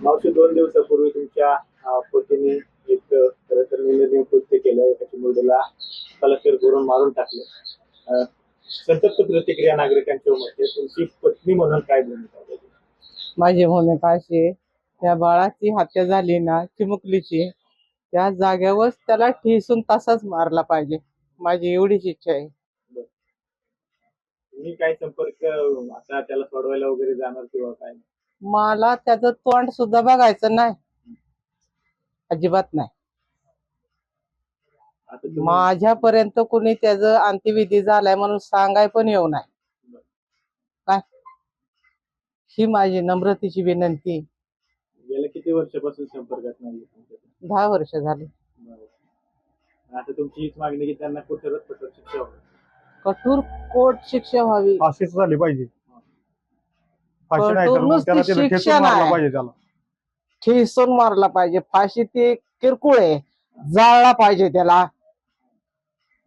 मावशी 2 दिवसापूर्वी तुमच्या पतीने एक खरं तर निंदनीय कृत्य केलं. एका चिमुरडीला कलाफेर करून मारून टाकले. संतप्त प्रतिक्रिया नागरिकांच्या उमटते. तुमची पत्नी म्हणून काय भूमिका आहे? माझी भूमिका अशी आहे, त्या बाळाची हत्या झाली ना चिमुकलीची, त्या जाग्यावर त्याला ठेसून तसाच मारला पाहिजे. माझी एवढीच इच्छा आहे. तुम्ही काय संपर्क आता त्याला सोडवायला वगैरे जाणार किंवा काय? मला त्याचं तोंड सुद्धा बघायचं नाही, अजिबात नाही. आता तुम्ही माझ्यापर्यंत कुणी त्याचं अंत्यविधी झालाय म्हणून सांगाय पण येऊ नाही. काय ही माझी नम्रतेची विनंती. गेल्या किती वर्षापासून संपर्कात नाही तुमच्या? 10 वर्ष झाली. आता तुमची हीच मागणी की त्यांना कठोरात कठोर शिक्षा व्हावी. कठोर कोर्ट शिक्षा व्हावी. फाशीच झाली पाहिजे. फाशी नाही तर कठोर मग त्याला नुसती ठेचून शिक्षा मारलं नाही. पाहिजे त्याला. ठेसून मारला पाहिजे. फाशी ते किरकोळ आहे, जाळला पाहिजे त्याला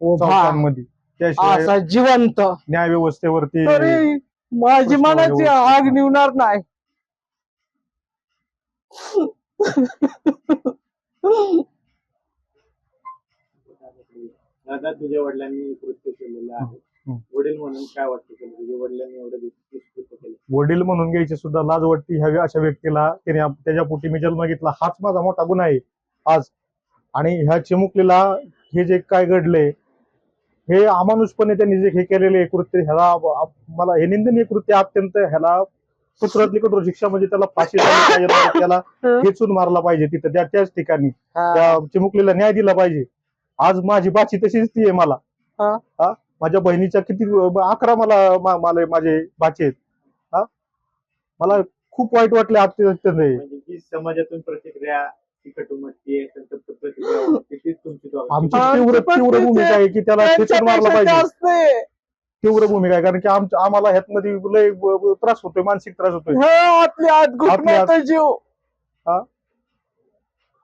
उभा चौकांमध्ये त्याशिवाय असा जिवंत. न्याय व्यवस्थेवरती तरी माझी प्रश्न मनाची येऊ आग निवणार नाही. दादा, तुझ्या वडिलांनी कृत्य केलेलं आहे. वडील म्हणून काय वाटतं तुझ्या वडिलांनी एवढं कृत्य केलं? वडील म्हणून घ्यायची सुद्धा लाज वाटते ह्या अशा व्यक्तीला. त्याने त्याच्या पोटी मी जन्म घेतला, हाच माझा मोठा गुन्हा आहे आज. आणि ह्या चिमुकलीला हे जे काय घडले, हे अमानुषपणे त्यांनी जे हे केलेले कृत्य, ह्याला मला हे निंदनीय कृत्य अत्यंत, ह्याला कठोरातली कठोर शिक्षा म्हणजे त्याला फाशी झाली पाहिजे. त्याला खेचून मारला पाहिजे तिथं त्याच ठिकाणी. त्या चिमुकलीला न्याय दिला पाहिजे. आज माझी बाची तशीच ती आहे मला. माझ्या बहिणीच्या किती 11 मला माझे बाचे आहेत. मला खूप वाईट वाटले अत्यंत. म्हणजे जी समाजातून प्रतिक्रिया तिखट उमटते, संतप्त प्रतिक्रिया उमटते, तीच तुमची आमची तीव्र भूमिका आहे की त्याला खेचून मारला पाहिजे. तीव्र भूमिका आहे, कारण की आम्हाला ह्यात मध्ये लय त्रास होतोय, मानसिक त्रास होतोय. आपल्या जीव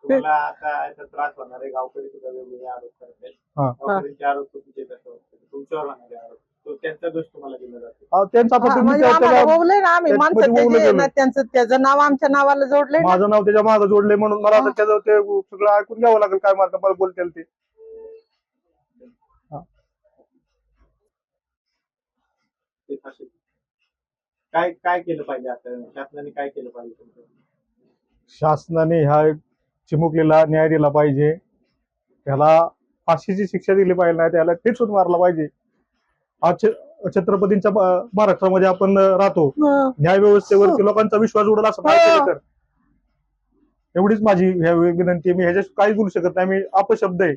तुम्हाला आता याचा त्रास होणार आहे. गावकरी सुद्धा वेगवेगळे आरोप करत आहेत. गावकऱ्यांचे आरोप तुमचे कसं वाटतं? तुमच्यावर होणारे आरोप, तो त्यांचा दोष तुम्हाला दिला जातो. त्यांचा आता तुम्ही त्याचं नाव आमच्या नावाला जोडले. माझं नाव त्याच्या मागं जोडले म्हणून मला आता त्याचं ते सगळं ऐकून घ्यावं लागेल. काय मला बोलतील ते. काय काय केलं पाहिजे आता? शासनाने काय केलं पाहिजे? शासनाने ह्या चिमुकलीला न्याय दिला पाहिजे. त्याला फाशीची शिक्षा दिली पाहिजे, नाही त्याला ठेचून मारला पाहिजे. आज छत्रपतींच्या महाराष्ट्रामध्ये आपण राहतो. न्याय व्यवस्थेवरती लोकांचा विश्वास उडला असं काय केलं तर. एवढीच माझी विनंती. मी ह्याच्यात काही बोलू शकत नाही. मी अपशब्द आहे.